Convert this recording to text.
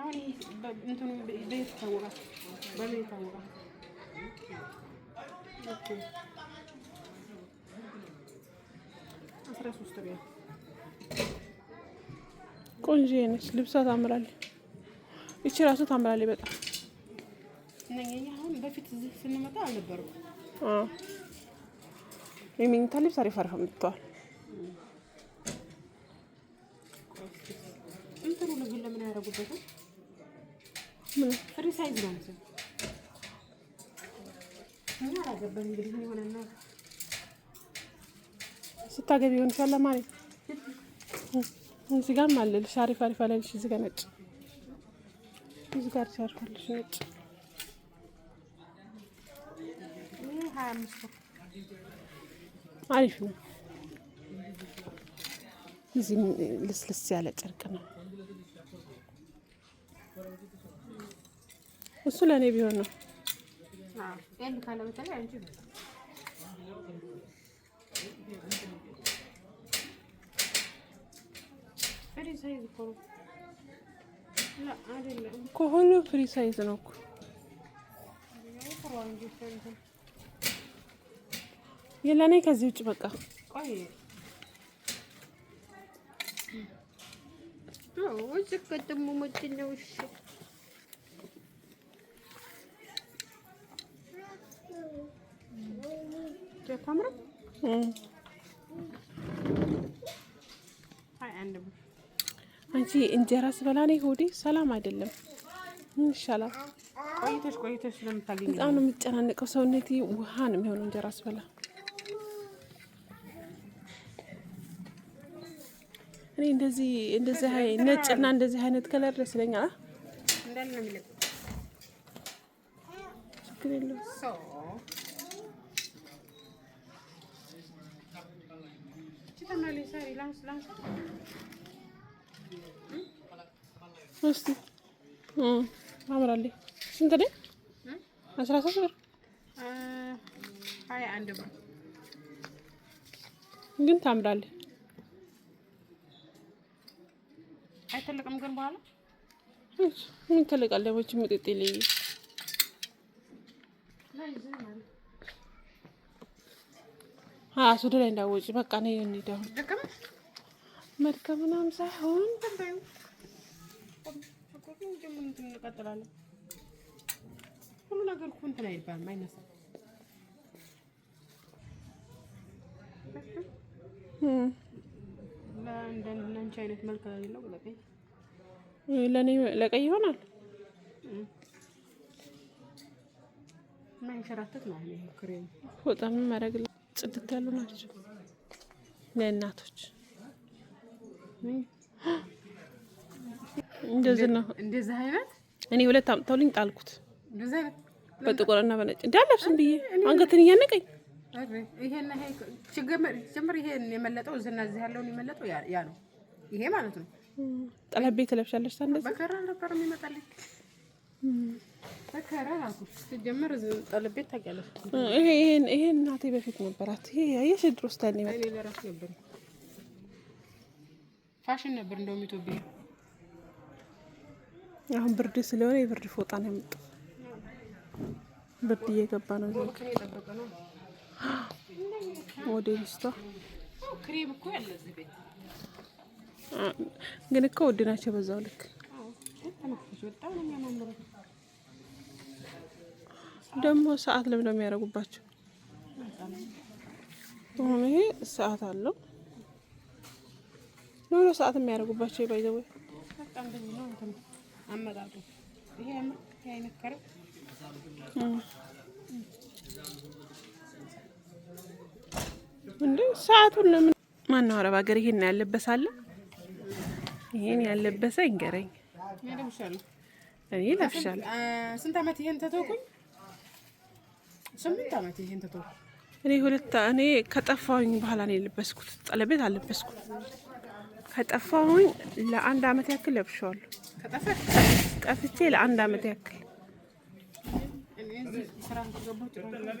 አሁን እንትኑ ቤት ታወራ በቤት ታወራ ኦኬ 13 ሪያል ቆንጆ ነች። ልብሷ ታምራለች። እቺ ራሱ ታምራለች በጣም ነኝ። አሁን በፊት እዚህ ስንመጣ አልነበረም። የሚኝታ ልብስ አሪፍ አሪፍ መጥቷል። እንትኑ ለምን ለምን ያደርጉበት ምን ፍሪ ሳይዝ ነው ማለት እና አላገባኝ እንግዲህ ምን ሆነና ስታገቢ ሆነ ይችላል ማለት እዚህ ጋር ማለልሽ አሪፍ አሪፍ አለልሽ። እዚህ ጋር ነጭ እዚህ ጋር ሻርፋልሽ ነጭ 25 አሪፍ ነው። እዚህ ልስልስ ያለ ጨርቅ ነው እሱ ለኔ ቢሆን ነው። ኤል ካለ በተለይ አንቺ ፍሪ ሳይዝ ከሆነ ፍሪ ሳይዝ ነው እኮ የለኔ ከዚህ ውጭ በቃ ቆይ እዚህ ከተሙ መጥነው እሺ ተካምራ አንቺ እንጀራ ስበላኔ ሆዴ ሰላም አይደለም። ምን ይሻላል? ቆይተሽ ስለምታገኝ በጣም ነው የሚጨናነቀው ሰውነቴ። ውሃ ነው የሚሆነው እንጀራ ስበላ። እኔ እንደዚህ ነጭና እንደዚህ አይነት ከለር ደስ ይለኛል። እንዳለ ነው የሚለቀው ችግር የለውም። እስቲ አምራለች። ስንት ነው? 13 ብር 21 ብር ግን ታምራለች። አይተለቅም ግን በኋላ ምን ተለቃለች? ወጭ ምጥጥ ይለይ ሱደ ላይ እንዳወጪ በቃ ነው እንዴው መድከምናም ሳይሆን ተንበዩ አቆቁ ጀምን እንቀጥላለን። ሁሉ ነገር እኮ እንትን አይባልም አይነሳም። ለአንቺ አይነት መልክ ያለው ለቀይ ለኔ ለቀይ ይሆናል። ማይሸራተት ነው ይሄ ክሬም በጣም ማረግል ጽድት ያሉ ናቸው ለእናቶች። እንደዚህ አይነት እኔ ሁለት አምጥተውልኝ ጣልኩት። እንደዚህ አይነት በጥቁርና በነጭ እንዳለብስም ብዬ አንገትን እያነቀኝ ይሄና ይሄ ጀምር ይሄን የመለጠው እዚህና እዚህ ያለውን የመለጠው ያ ነው ይሄ ማለት ነው። ጠለቤ ትለብሻለሽ ታንደስ በከራ ነበር የሚመጣልኝ በከራ አልኩሽ። ጀምር ጠለቤ ታውቂያለሽ። ይሄ እናቴ በፊት ነበራት። ይሄ ያየሽ ድሮ ስታይል ነው ማለት ነው። ለራስ ነበር ፋሽን ነበር እንደውም ኢትዮጵያ። አሁን ብርድ ስለሆነ የብርድ ፎጣ ነው የምጠው። ብርድ እየገባ ነው ነው እየተጠበቀ ነው። ሞዴሊስቷ ክሬም እኮ ያለ እዚህ ቤት ግን እኮ ውድ ናቸው በዛው ልክ። ደግሞ ሰዓት ለምን ነው የሚያደርጉባቸው? አሁን ይሄ ሰዓት አለው ነው ሰዓት የሚያደርጉባቸው ባይዘው በቃ እንደዚህ ነው እንትን አመጣጡ። ይሄ አይነት ከረም እንዴ ሰዓቱን ለምን ማን አረብ ሀገር ይሄን ያለበሳለ? ይሄን ያለበሰ እንገረኝ እኔ ለብሻለሁ። ስንት አመት ይሄን ተተውኩኝ? 8 አመት ይሄን ተተውኩኝ። እኔ ከጠፋሁኝ በኋላ ነው የለበስኩት። ጠለቤት አልለበስኩት። ከጠፋሁኝ ለአንድ አመት ያክል ለብሻለሁ። ጠፍቼ ለአንድ አመት ያክል እኔ ስራ ገባሁ ጥሩ ነው።